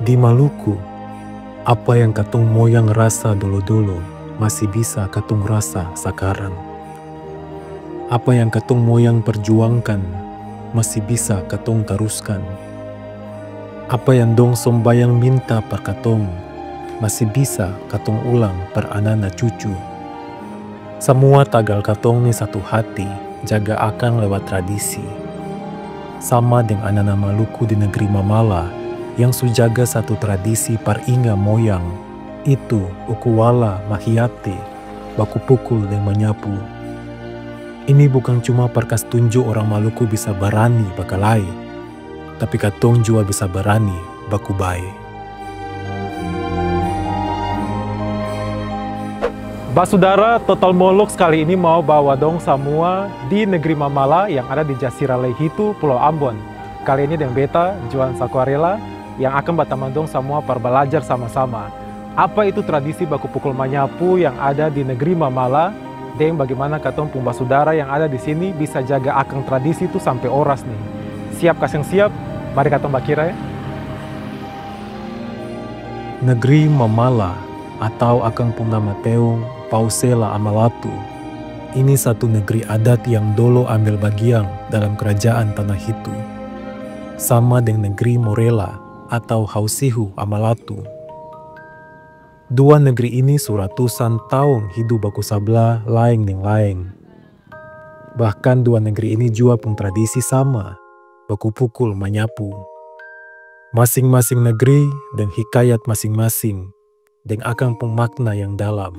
Di Maluku, apa yang katong moyang rasa dulu-dulu masih bisa katong rasa sekarang. Apa yang katong moyang perjuangkan masih bisa katong teruskan. Apa yang dong sombayang minta per katong masih bisa katong ulang per anana cucu. Semua tagal katong ni satu hati jaga akan lewat tradisi. Sama dengan anana Maluku di negeri Mamala yang sujaga satu tradisi par inga moyang, itu ukuwala mahiyate, baku pukul dan menyapu. Ini bukan cuma perkas tunjuk orang Maluku bisa berani bakalai, tapi katong juga bisa berani baku bae. Basudara, Total Moloks kali ini mau bawa dong semua di negeri Mamala yang ada di Jasirah Lehitu, Pulau Ambon. Kali ini dengan beta, Juan Sakwarela, yang akan batamandong semua perbelajar sama-sama. Apa itu tradisi baku pukul manyapu yang ada di negeri Mamala, dan bagaimana katong pung basudara yang ada di sini bisa jaga akang tradisi itu sampai oras nih. Siap kasih siap, mari katong bakira ya. Negeri Mamala atau akang pung nama teong Pausela Amalatu. Ini satu negeri adat yang dulu ambil bagian dalam kerajaan tanah itu. Sama dengan negeri Morela atau Hausihu Amalatu. Dua negeri ini suratusan tahun hidup baku sabla lain dengan lain. Bahkan dua negeri ini juga pun tradisi sama, baku pukul manyapu. Masing-masing negeri dan hikayat masing-masing, dan akang pun makna yang dalam.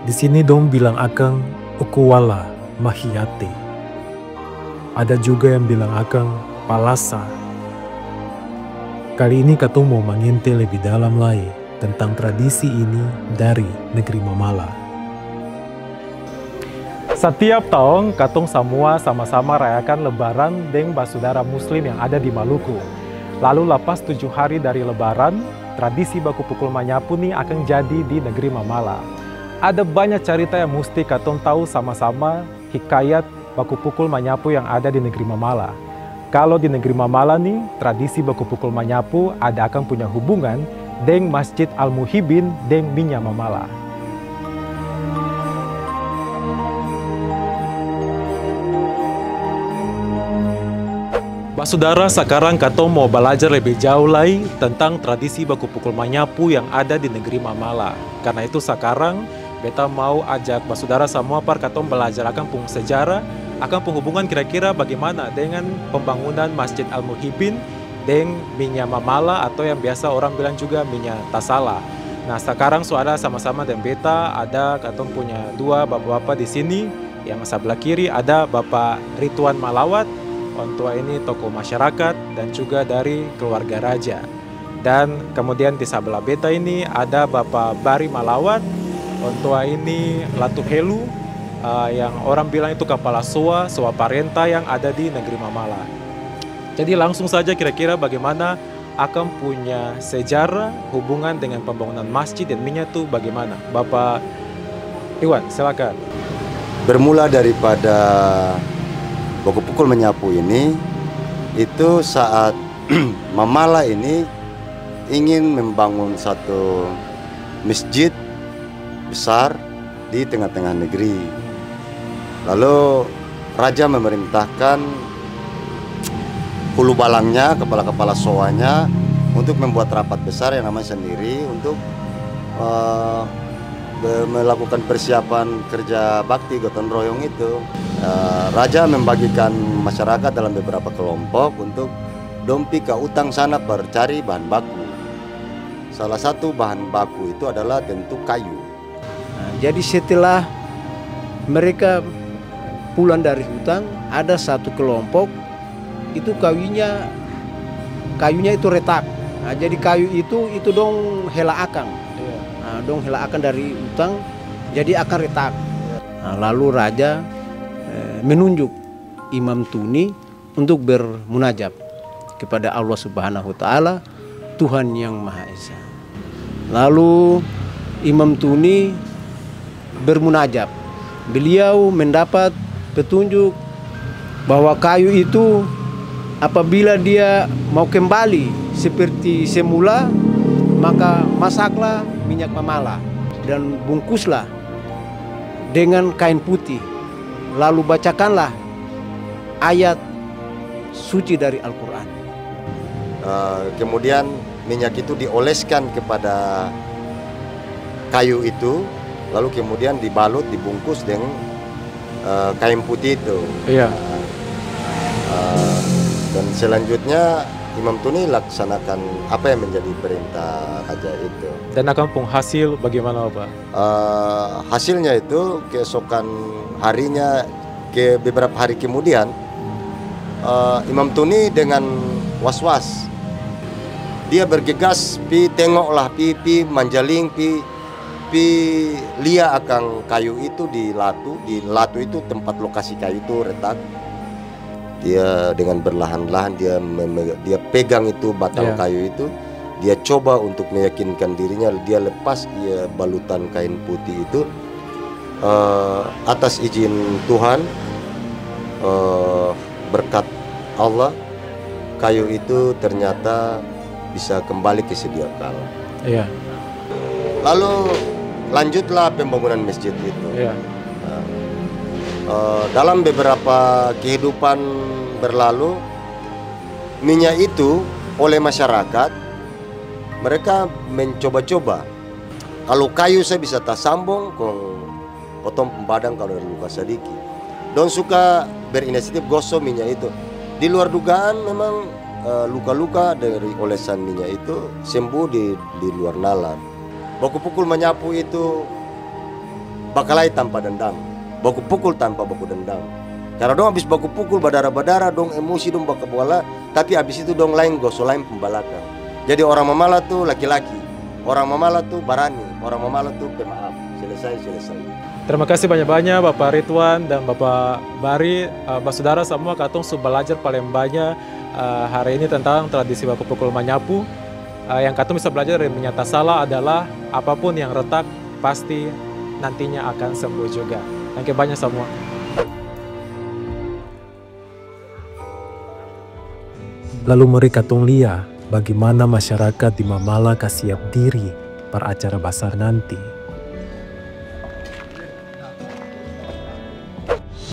Di sini dong bilang akang ukuwala mahiyate. Ada juga yang bilang akang palasa. Kali ini katong mau mengintai lebih dalam lagi tentang tradisi ini dari negeri Mamala. Setiap tahun, katong semua sama-sama rayakan Lebaran dengan basudara Muslim yang ada di Maluku. Lalu lepas 7 hari dari Lebaran, tradisi baku pukul manyapu nih akan jadi di negeri Mamala. Ada banyak cerita yang mesti katong tahu sama-sama hikayat baku pukul manyapu yang ada di negeri Mamala. Kalau di negeri Mamala nih, tradisi baku pukul manyapu ada akan punya hubungan dengan Masjid Al-Muhibin dengan Minya Mamala. Basudara, sekarang katong mau belajar lebih jauh lagi tentang tradisi baku pukul manyapu yang ada di negeri Mamala. Karena itu sekarang beta mau ajak basudara semua par katong belajar akan pung sejarah, akan penghubungan kira-kira bagaimana dengan pembangunan Masjid Al-Muhibin dengan Minya Mamala atau yang biasa orang bilang juga Minya Tasala. Nah sekarang suara sama-sama dengan beta ada katong punya dua bapak-bapak di sini. Yang sebelah kiri ada Bapak Ridwan Malawat, orang tua ini tokoh masyarakat dan juga dari keluarga raja. Dan kemudian di sebelah beta ini ada Bapak Bari Malawat, orang tua ini Latu Helu, yang orang bilang itu kepala soa parenta yang ada di negeri Mamala. Jadi langsung saja kira-kira bagaimana akan punya sejarah hubungan dengan pembangunan masjid dan minyak itu bagaimana? Bapak Iwan, silakan. Bermula daripada baku pukul menyapu ini, itu saat Mamala ini ingin membangun satu masjid besar di tengah-tengah negeri. Lalu raja memerintahkan hulu balangnya, kepala-kepala soanya untuk membuat rapat besar yang namanya sendiri untuk melakukan persiapan kerja bakti gotong royong itu. Raja membagikan masyarakat dalam beberapa kelompok untuk dompi ke utang sana bercari bahan baku. Salah satu bahan baku itu adalah tentu kayu. Jadi setelah mereka pulang dari hutan, ada satu kelompok itu kayunya itu retak. Nah, jadi kayu itu dong hela akang. Nah, dong hela akang dari hutan, jadi akan retak. Nah, lalu raja menunjuk Imam Tuni untuk bermunajat kepada Allah Subhanahu wa Ta'ala, Tuhan yang Maha Esa. Lalu Imam Tuni bermunajat beliau mendapat petunjuk bahwa kayu itu apabila dia mau kembali seperti semula, maka masaklah minyak memala dan bungkuslah dengan kain putih. Lalu bacakanlah ayat suci dari Al-Quran. Kemudian minyak itu dioleskan kepada kayu itu, lalu kemudian dibalut, dibungkus dengan kain putih itu. Iya. Dan selanjutnya Imam Tuni laksanakan apa yang menjadi perintah raja itu. Dan akan penghasil bagaimana Pak? Hasilnya itu keesokan harinya, ke beberapa hari kemudian, Imam Tuni dengan was-was dia bergegas pi tengoklah pi manjaling pi lia akan kayu itu di latu itu tempat lokasi kayu itu retak. Dia dengan berlahan-lahan dia pegang itu batang kayu itu, dia coba untuk meyakinkan dirinya, dia lepas balutan kain putih itu. Atas izin Tuhan, berkat Allah, kayu itu ternyata bisa kembali ke sedia kala. Iya. Lalu lanjutlah pembangunan masjid itu. Iya. Dalam beberapa kehidupan berlalu, minyak itu oleh masyarakat, mereka mencoba-coba. Kalau kayu saya bisa tak sambung, potong pembadang kalau ada luka sedikit. Don suka berinisiatif gosok minyak itu. Di luar dugaan memang luka-luka dari olesan minyak itu sembuh di luar nalar. Baku pukul menyapu itu bakalai tanpa dendam, baku pukul tanpa baku dendam. Karena dong habis baku pukul badara-badara, dong emosi dong baka bola, tapi habis itu dong lain gosok lain pembalakan. Jadi orang memala tuh laki-laki, orang memala tuh barani, orang memala tuh pemaaf. Selesai. Terima kasih banyak-banyak Bapak Ridwan dan Bapak Bari, saudara semua katong sudah belajar paling banyak hari ini tentang tradisi baku pukul menyapu. Yang katong bisa belajar dari menyata salah adalah apapun yang retak pasti nantinya akan sembuh juga. Terima kasih banyak semua. Lalu mereka katong lihat bagaimana masyarakat di Mamala kasiap diri per acara basar nanti.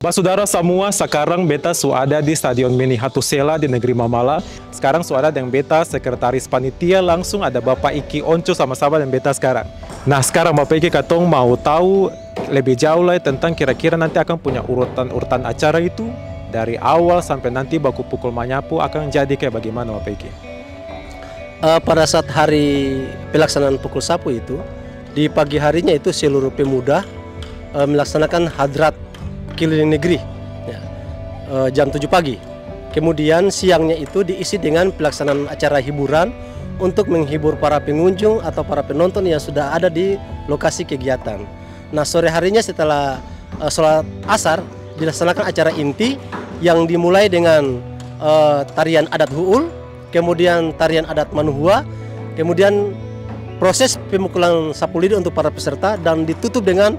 Saudara semua, sekarang beta sudah ada di Stadion Mini Hatusela di negeri Mamala. Sekarang sudah ada dengan beta sekretaris panitia, langsung ada Bapak Iki Onco sama-sama dengan beta sekarang. Nah sekarang Bapak Iki katong mau tahu lebih jauh lah tentang kira-kira nanti akan punya urutan acara itu dari awal sampai nanti baku pukul menyapu akan jadi kayak bagaimana Bapak Iki? Pada saat hari pelaksanaan pukul sapu itu, di pagi harinya itu seluruh pemuda melaksanakan hadrat keliling negeri ya, jam 7 pagi. Kemudian siangnya itu diisi dengan pelaksanaan acara hiburan untuk menghibur para pengunjung atau para penonton yang sudah ada di lokasi kegiatan. Nah sore harinya setelah sholat asar dilaksanakan acara inti yang dimulai dengan tarian adat Hu'ul, kemudian tarian adat Manuhua, kemudian proses pemukulan sapu lidi untuk para peserta dan ditutup dengan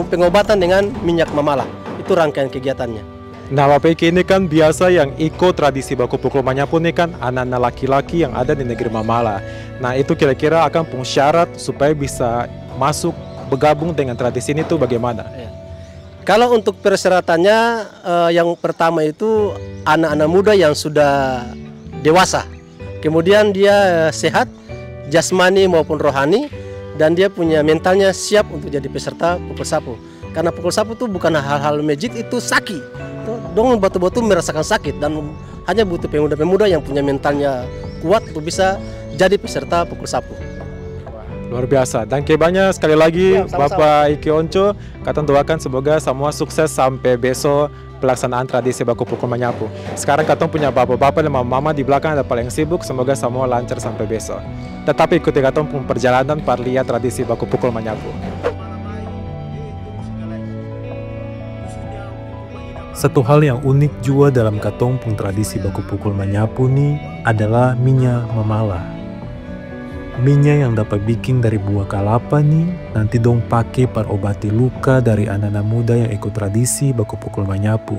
pengobatan dengan minyak memala. Itu rangkaian kegiatannya. Nah Bapak Iki ini kan biasa yang ikut tradisi baku pukul menyapu ini kan anak-anak laki-laki yang ada di negeri Mamala. Nah itu kira-kira akan punya syarat supaya bisa masuk bergabung dengan tradisi ini tuh bagaimana? Ya. Kalau untuk persyaratannya yang pertama itu anak-anak muda yang sudah dewasa. Kemudian dia sehat jasmani maupun rohani, dan dia punya mentalnya siap untuk jadi peserta pukul sapu. Karena pukul sapu itu bukan hal-hal magic, itu sakit. Dong betul-betul merasakan sakit dan hanya butuh pemuda-pemuda yang punya mentalnya kuat untuk bisa jadi peserta pukul sapu. Luar biasa. Dan banyak sekali lagi ya, Bapak Iki Onco, kata doakan semoga semua sukses sampai besok pelaksanaan tradisi baku pukul menyapu. Sekarang katong punya bapak-bapak dan mama di belakang ada paling sibuk, semoga semua lancar sampai besok. Tetapi ikuti katong perjalanan par lihat tradisi baku pukul menyapu. Satu hal yang unik juga dalam katong tradisi baku pukul menyapu nih adalah minyak memala. Minyak yang dapat bikin dari buah kelapa nih, nanti dong pakai par obati luka dari anak-anak muda yang ikut tradisi baku pukul manyapu.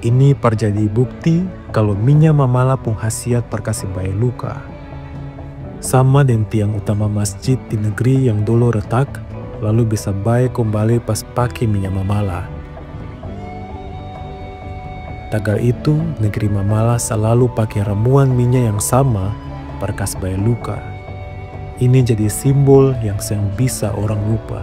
Ini par jadi bukti kalau minyak mamala pun khasiat par kasih bayi luka. Sama dengan tiang utama masjid di negeri yang dulu retak, lalu bisa baik kembali pas pakai minyak mamala. Tagal itu, negeri mamala selalu pakai ramuan minyak yang sama perkas bayi luka. Ini jadi simbol yang sering bisa orang lupa.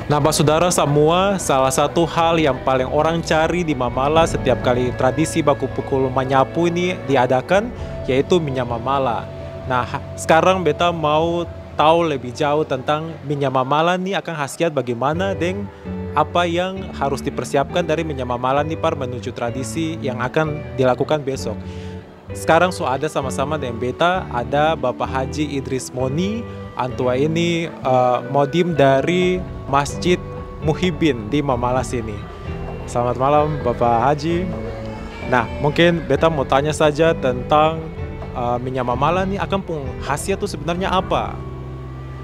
Nah, saudara semua, salah satu hal yang paling orang cari di Mamala setiap kali tradisi baku pukul manyapu ini diadakan, yaitu minyak mamala. Nah, sekarang beta mau tahu lebih jauh tentang minyak mamala nih akan khasiat bagaimana dan apa yang harus dipersiapkan dari minyak mamala nih par menuju tradisi yang akan dilakukan besok. Sekarang ada sama-sama dengan beta, ada Bapak Haji Idris Moni, antua ini modim dari Masjid Muhibin di Mamala sini. Selamat malam Bapak Haji. Nah, mungkin beta mau tanya saja tentang minyak mamala nih akan pun khasiat tuh sebenarnya apa?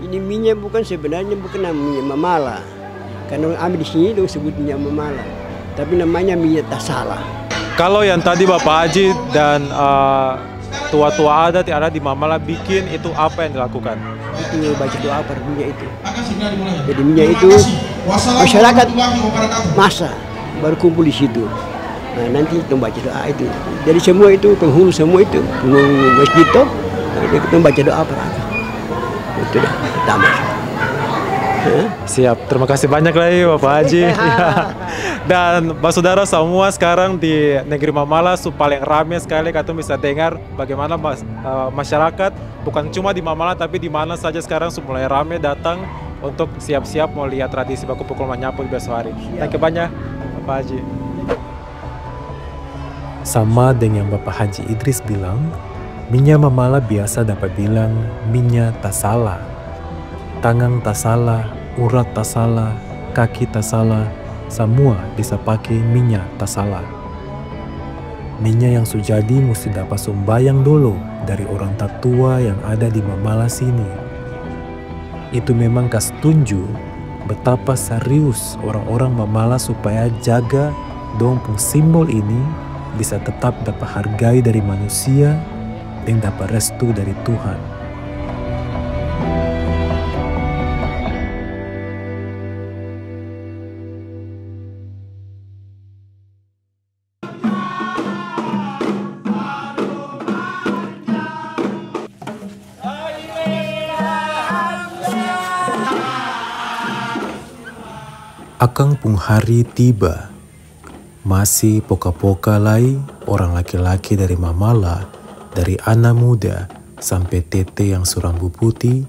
Ini minyak sebenarnya bukan minyak mamala. Karena kami di sini dong sebut minyak mamala. Tapi namanya minyak tasala. Kalau yang tadi Bapak Haji dan tua-tua adat yang ada di Mamala bikin itu apa yang dilakukan? Itu baca doa per minyak itu. Jadi minyak itu masyarakat masa baru kumpul di situ. Nah, nanti kita baca doa itu. Jadi semua itu penghulu semua itu penghulu masjid itu kita baca doa per itu dah pertama. Siap, terima kasih banyak lagi Bapak Haji. Dan saudara semua sekarang di negeri Mamala paling ramai sekali kata bisa dengar bagaimana masyarakat bukan cuma di Mamala tapi di mana saja sekarang mulai ramai datang untuk siap-siap mau lihat tradisi baku pukul manyapu di besok hari. Terima kasih banyak Bapak Haji. Sama dengan Bapak Haji Idris bilang, minyak mamala biasa dapat bilang minyak tasala. Tangan tasala, urat tasala, kaki tasala, semua bisa pakai minyak tasala. Minyak yang sujadi mesti dapat sumbayang dulu dari orang tatua yang ada di Mamala sini. Itu memang kas tunjuk betapa serius orang-orang Mamala supaya jaga dong pun simbol ini bisa tetap dapat hargai dari manusia dan dapat restu dari Tuhan. Akang pun hari tiba. Masih poka-poka lai orang laki-laki dari Mamala, dari anak muda sampai tete yang surambu putih,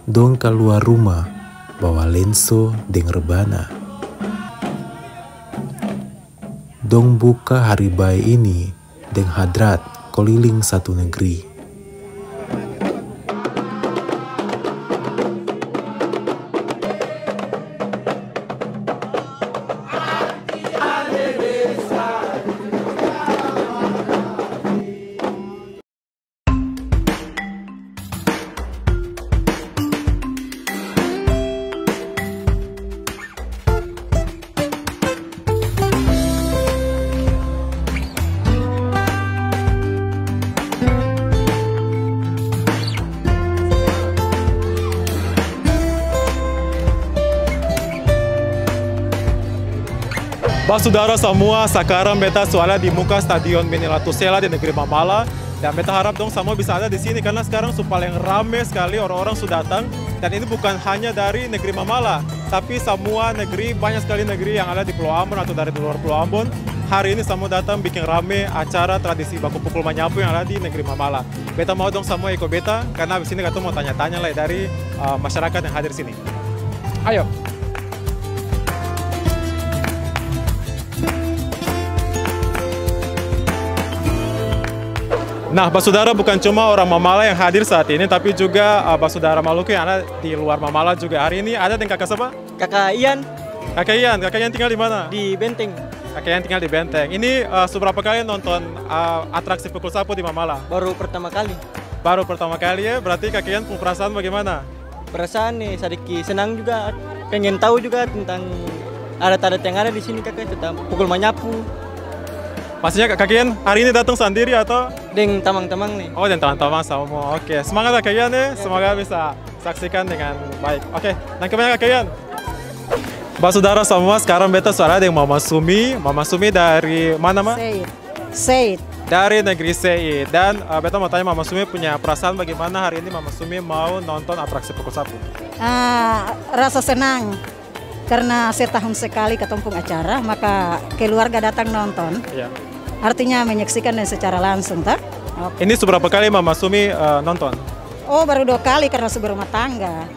dong keluar rumah bawa lenso deng rebana. Dong buka hari bayi ini deng hadrat keliling satu negeri. Saudara semua, sekarang beta soalnya di muka Stadion Benny Latusela di negeri Mamala. Dan beta harap dong semua bisa ada di sini karena sekarang paling ramai sekali orang-orang sudah datang. Dan ini bukan hanya dari negeri Mamala, tapi semua negeri, banyak sekali negeri yang ada di Pulau Ambon atau dari luar Pulau Ambon. Hari ini semua datang bikin rame acara tradisi baku pukul manyapu yang ada di negeri Mamala. Beta mau dong semua ikut beta karena abis ini kita mau tanya-tanya lah dari masyarakat yang hadir sini. Ayo. Nah, Basudara bukan cuma orang Mamala yang hadir saat ini, tapi juga Basudara Maluku yang ada di luar Mamala juga. Hari ini ada dengan kakak siapa? Kakak Ian Kakak Ian tinggal di mana? di Benteng. Kakak Ian tinggal di Benteng. Ini seberapa kali nonton atraksi pukul sapu di Mamala? Baru pertama kali. Baru pertama kali ya, berarti kakak Ian punya perasaan bagaimana? Perasaan nih sedikit senang juga, pengen tahu juga tentang adat-adat yang ada di sini kakak, tentang pukul manyapu. Pastinya kakak Ian hari ini datang sendiri atau? Deng tamang-tamang nih. Oh, dan teman-teman semua. Oke, semangat kakak Ian ya. Semoga bisa saksikan dengan baik. Oke, thank you banyak kakak Ian. Basudara semua, sekarang beta suara dengan Mama Sumi. Mama Sumi dari mana, Ma? Said. Dari negeri CI. Dan beta mau tanya Mama Sumi punya perasaan bagaimana hari ini Mama Sumi mau nonton atraksi pukul sapu? Rasa senang karena setahun sekali ketumpung acara, maka keluarga datang nonton. Iya. Artinya menyaksikan dan secara langsung, tak? Ini seberapa kali Mama Sumi nonton? Oh, baru 2 kali karena berumah tangga.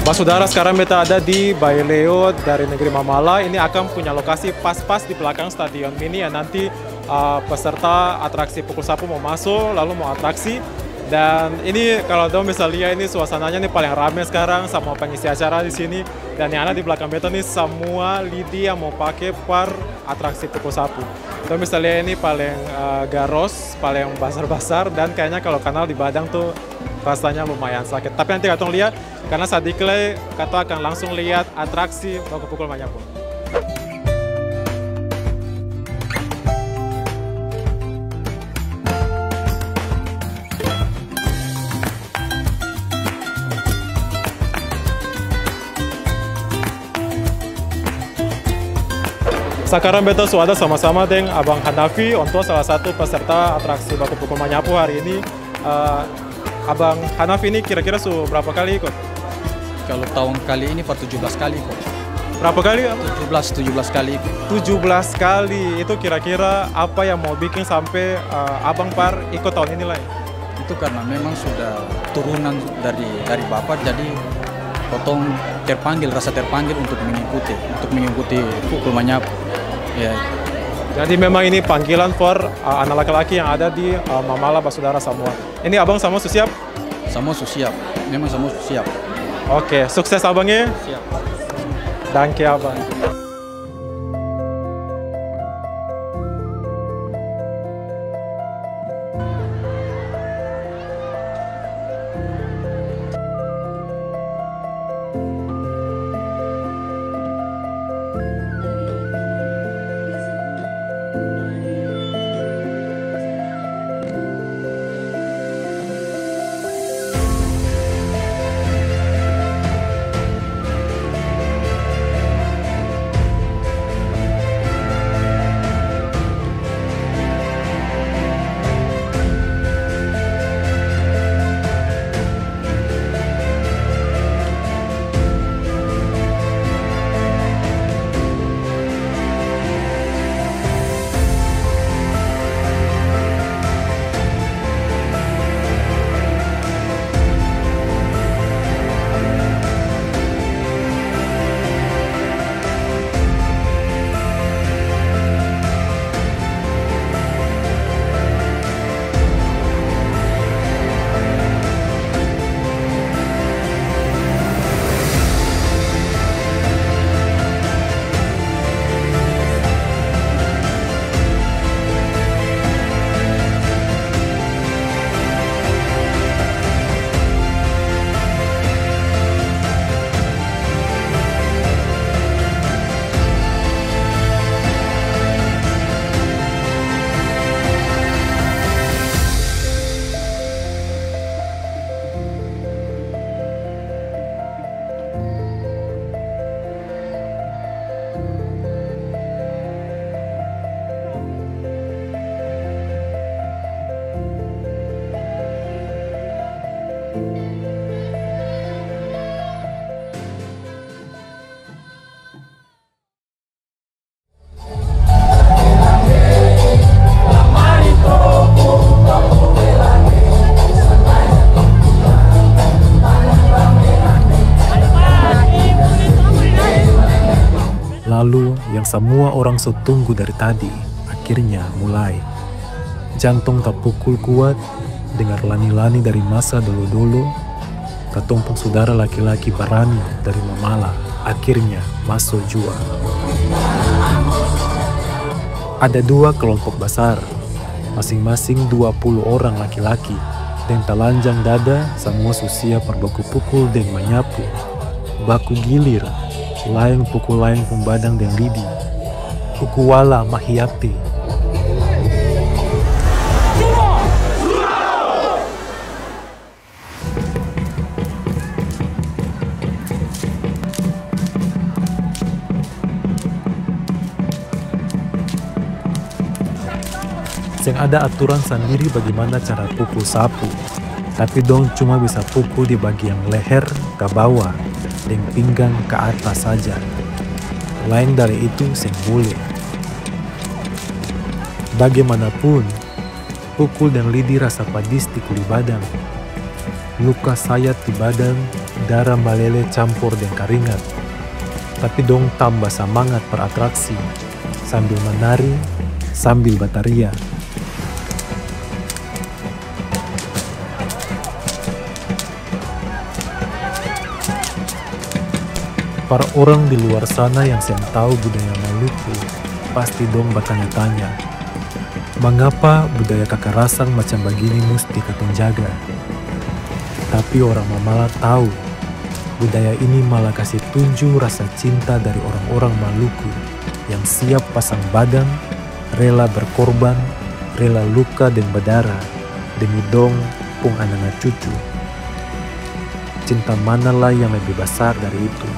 Basudara, sekarang beta ada di Baileo dari negeri Mamala. Ini akan punya lokasi pas-pas di belakang stadion mini ya. Nanti peserta atraksi pukul sapu mau masuk, lalu mau atraksi. Dan ini kalau dong bisa lihat ini suasananya nih paling ramai sekarang sama pengisi acara di sini. Dan yang ada di belakang beta nih semua lidi yang mau pakai per atraksi pukul sapu. Dong bisa lihat ini paling garos, paling basar-basar, dan kayaknya kalau kanal di Badang tuh rasanya lumayan sakit. Tapi nanti katong lihat, karena saat diklay, kata akan langsung lihat atraksi baku pukul manyapu. Sekarang beta sudah sama-sama dengan Abang Hanafi untuk salah satu peserta atraksi baku pukul manyapu hari ini. Abang Hanafi ini kira-kira berapa kali ikut? Kalau tahun kali ini 17 kali kok. Berapa kali? 17 kali. 17 kali. Itu kira-kira apa yang mau bikin sampai Abang Par ikut tahun ini lah? Itu karena memang sudah turunan dari bapak, jadi potong rasa terpanggil untuk mengikuti pukul manyapu. Ya. Jadi memang ini panggilan for anak laki-laki yang ada di Mamala Basudara semua. Ini Abang semua siap? Semua siap. Memang semua siap. Oke, sukses Abangnya. Siap. Danke Abang. semua orang so tunggu dari tadi akhirnya mulai. Jantung tak pukul kuat, dengar lani-lani dari masa dulu-dulu. Katumpung saudara laki-laki berani dari Mamala akhirnya masuk jua. Ada 2 kelompok besar, masing-masing 20 orang laki-laki, dan telanjang dada semua susia perbaku pukul dan menyapu. Baku gilir, layang pukul layang pembadang dan lidi. Ukuwala mahiate. Yang ada aturan sendiri bagaimana cara pukul sapu, tapi dong cuma bisa pukul di bagian leher ke bawah dan pinggang ke atas saja. Lain dari itu seng boleh. Bagaimanapun, pukul dan lidi rasa padis di kulit badan. Luka sayat di badan, darah meleleh campur dan keringat. Tapi dong tambah semangat beratraksi, sambil menari, sambil bataria. Para orang di luar sana yang tahu budaya Maluku pasti dong bertanya-tanya, mengapa budaya kekerasan macam begini mesti katong jaga? Tapi orang Mamala tahu, budaya ini malah kasih tunjuk rasa cinta dari orang-orang Maluku yang siap pasang badan, rela berkorban, rela luka dan berdarah demi dong pung anak-anak cucu. Cinta manalah yang lebih besar dari itu?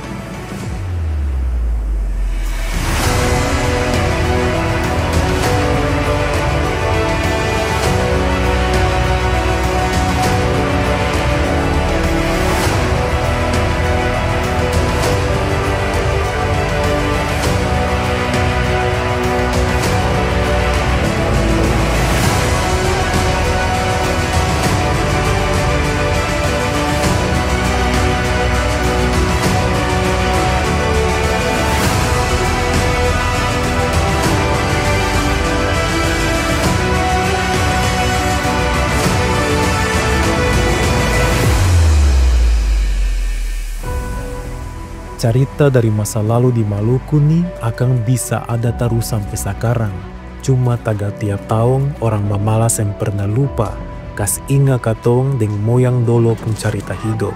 Cerita dari masa lalu di Maluku nih akan bisa ada terus sampai sekarang. Cuma tagal tiap tahun orang Mamala yang pernah lupa kas ingat katong dengan moyang dolo pun cerita hidup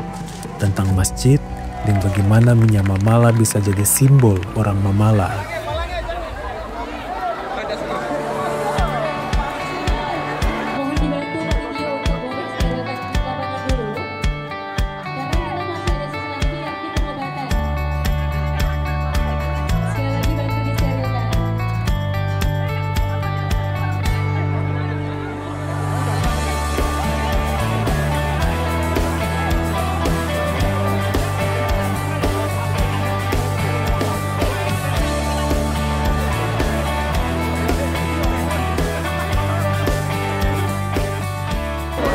tentang masjid dan bagaimana minyak Mamala bisa jadi simbol orang Mamala.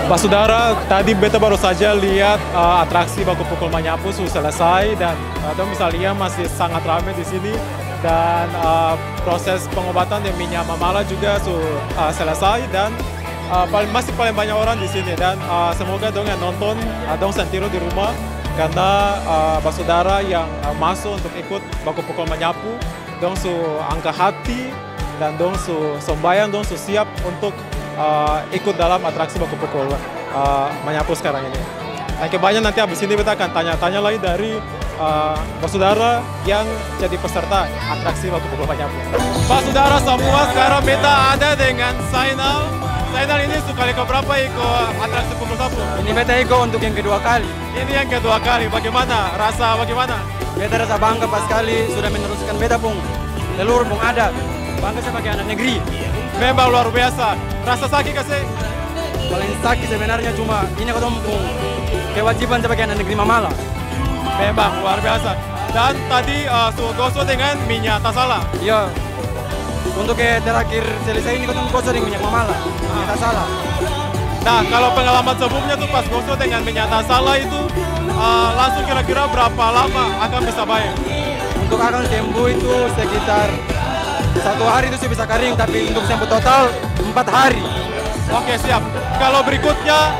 Pak Saudara, tadi beta baru saja lihat atraksi baku pukul manyapu sudah selesai dan dong bisa lihat masih sangat ramai di sini dan proses pengobatan di minyak Mamala juga sudah selesai dan masih paling banyak orang di sini dan semoga dong yang nonton dong sentiru di rumah karena Pak Saudara yang masuk untuk ikut baku pukul manyapu dong su angka hati dan dong su sembayang dong su siap untuk ikut dalam atraksi baku pukul manyapu sekarang ini. Yang kebanyakan nanti habis ini kita akan tanya-tanya lagi dari Pak Saudara yang jadi peserta atraksi baku pukul manyapu. Pak Saudara semua, sekarang beta ada dengan Zainal. Zainal ini sekali keberapa ikut atraksi pukul sapu? Ini beta ikut untuk yang kedua kali. Ini yang kedua kali. Bagaimana? Rasa bagaimana? Beta rasa bangga pas sekali sudah meneruskan beta pung leluhur pung adat. Bangga sebagai anak negeri. Memang luar biasa. Rasa sakit kasih? Paling sakit sebenarnya cuma ini ketemu kewajiban sebagai anak negeri Mamala. Memang luar biasa. Dan tadi gosok dengan minyak tasala. Iya. Untuk terakhir selesai ini ketemu gosok dengan minyak Mamala. Minyak tasala. Nah, kalau pengalaman sebelumnya tuh pas gosok dengan minyak tasala itu langsung kira-kira berapa lama akan bisa baik? Untuk akan sembuh itu sekitar 1 hari itu sih bisa kering, tapi untuk sembuh total 4 hari. Oke, siap. Kalau berikutnya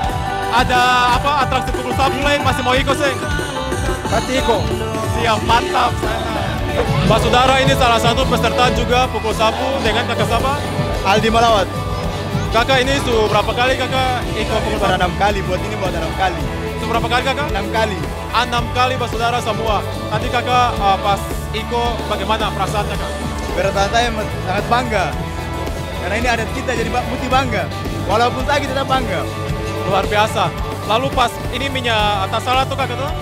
ada apa atraksi pukul sapu lain masih mau ikut sih? Pasti ikut. Siap, mantap. Pak Saudara, ini salah satu peserta juga pukul sapu dengan kakak siapa? Aldi Malawat. Kakak ini berapa kali kakak ikut pukul sapu? 6 kali, buat 6 kali. Berapa kali kakak? 6 kali. 6 kali Pak Saudara semua. Tadi kakak pas ikut bagaimana perasaannya kak? Perasaan saya sangat bangga. Karena ini adat kita jadi mesti bangga. Walaupun sakit tetap bangga. Luar biasa. Lalu pas ini minyak tasala tuh kakak tuh?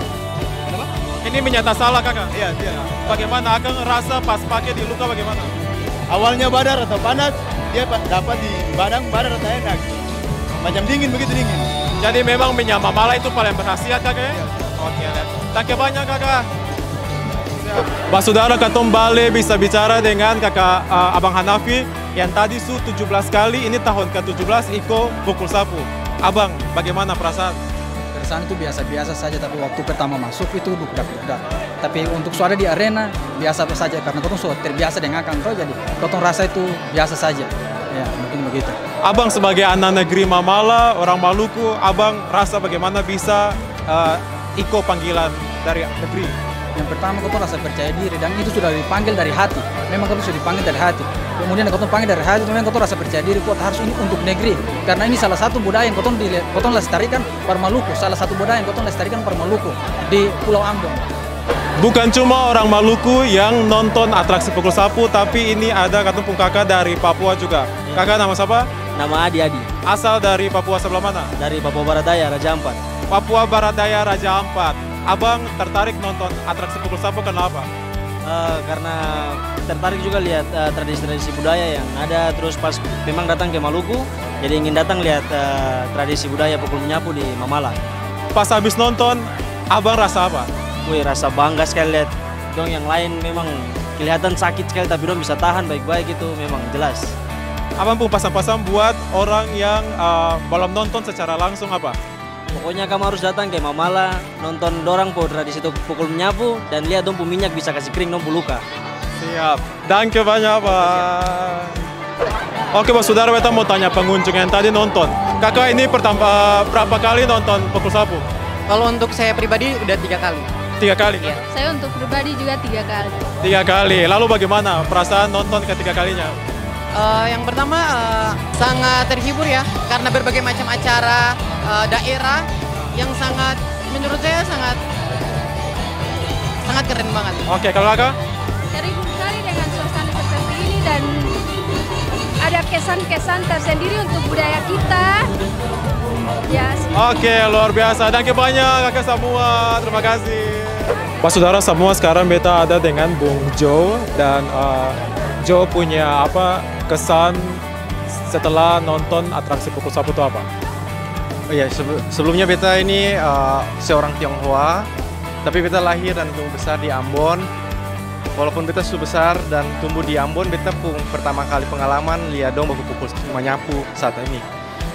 Kenapa? Ini minyak tasala kakak? Iya, iya. Bagaimana akang rasa pas pakai di luka bagaimana? Awalnya badar atau panas, dia dapat di badang badar atau enak. Macam dingin, begitu dingin. Jadi memang minyak mamala itu paling berkhasiat kakak ya? Oke, thank you banyak kakak. Pak Saudara, Katong Bale bisa bicara dengan kakak Abang Hanafi yang tadi 17 kali, ini tahun ke-17 ikut pukul sapu. Abang, bagaimana perasaan? Perasaan itu biasa-biasa saja, tapi waktu pertama masuk itu dukdak-dukdak. Tapi untuk suara di arena biasa saja, karena Katong sudah terbiasa dengan akang toh, jadi Katong rasa itu biasa saja. Ya, mungkin begitu. Abang sebagai anak negeri Mamala, orang Maluku, Abang rasa bagaimana bisa ikut panggilan dari negeri? Yang pertama Katong rasa percaya diri, dan itu sudah dipanggil dari hati. Memang Katong sudah dipanggil dari hati. Kemudian Katong panggil dari hati, kemudian Katong rasa percaya diri, kuat harus ini untuk negeri. Karena ini salah satu budaya yang Katong lestarikan per Maluku. Salah satu budaya yang Katong lestarikan per Maluku di Pulau Ambon. Bukan cuma orang Maluku yang nonton atraksi pukul sapu, tapi ini ada Katong pun kakak dari Papua juga. Kakak nama siapa? Nama Adi. Asal dari Papua sebelah mana? Dari Papua Barat Daya, Raja Ampat. Papua Barat Daya, Raja Ampat. Abang tertarik nonton atraksi pukul sapu kenapa? Karena tertarik juga lihat tradisi-tradisi budaya yang ada, terus pas memang datang ke Maluku, jadi ingin datang lihat tradisi budaya pukul menyapu di Mamala. Pas habis nonton, abang rasa apa? Wih, rasa bangga sekali lihat dong yang lain memang kelihatan sakit sekali, tapi dong bisa tahan baik-baik, itu memang jelas. Abang pun pasang-pasang buat orang yang belum nonton secara langsung apa? Pokoknya kamu harus datang ke Mamala, nonton dorang po tradisi pukul menyapu, dan lihat dong minyak bisa kasih kering dong luka. Siap. Danke banyak Pak. Oke Pak Saudara, kita mau tanya pengunjung yang tadi nonton. Kakak ini berapa kali nonton pukul sapu? Kalau untuk saya pribadi udah 3 kali. 3 kali? Iya. Saya untuk pribadi juga 3 kali. 3 kali. Lalu bagaimana perasaan nonton ketiga kalinya? Yang pertama sangat terhibur ya, karena berbagai macam acara daerah yang sangat, menurut saya sangat keren banget. Oke, kalau kakak? Terhibur sekali dengan suasana seperti ini, dan ada kesan-kesan tersendiri untuk budaya kita. Ya, Oke, luar biasa. Thank you banyak kakak semua. Terima kasih. Pak Saudara semua, sekarang beta ada dengan Bung Jo, dan Jo punya kesan setelah nonton atraksi pukul sapu itu apa? Oh iya, sebelumnya beta ini seorang Tionghoa, tapi beta lahir dan tumbuh besar di Ambon. Walaupun beta sudah besar dan tumbuh di Ambon, beta pun pertama kali pengalaman lihat dong baku pukul menyapu saat ini.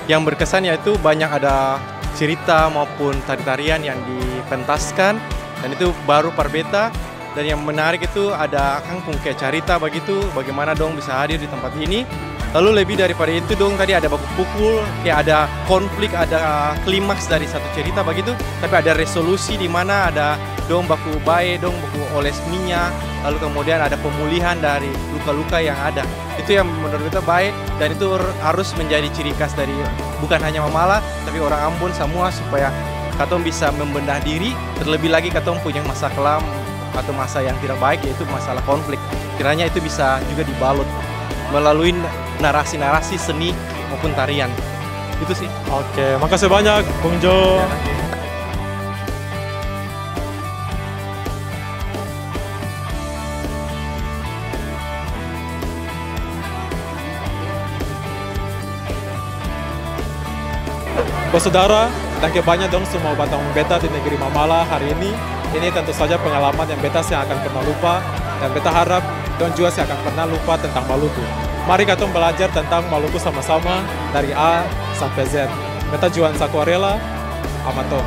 Yang berkesan yaitu banyak ada cerita maupun tari-tarian yang dipentaskan, dan itu baru per beta. Dan yang menarik itu ada Kang pun kayak cerita begitu, bagaimana dong bisa hadir di tempat ini. Lalu lebih daripada itu dong, tadi ada baku pukul, kayak ada konflik, ada klimaks dari satu cerita begitu. Tapi ada resolusi di mana ada dong baku bae, dong baku oles minyak. Lalu kemudian ada pemulihan dari luka-luka yang ada. Itu yang menurut kita baik, dan itu harus menjadi ciri khas dari bukan hanya Mamala, tapi orang Ambon semua, supaya Katong bisa membedah diri. Terlebih lagi Katong punya masa kelam atau masa yang tidak baik, yaitu masalah konflik. Kiranya itu bisa juga dibalut melalui narasi-narasi seni maupun tarian. Itu sih. Oke, makasih banyak Bung Jo. Bos Saudara, thank you banyak dong semua batang beta di negeri Mamala hari ini. Ini tentu saja pengalaman yang beta yang akan pernah lupa, dan beta harap don juga saya akan pernah lupa tentang Maluku. Mari kita belajar tentang Maluku sama-sama dari A sampai Z. Beta Juan Sakwarela, Amato.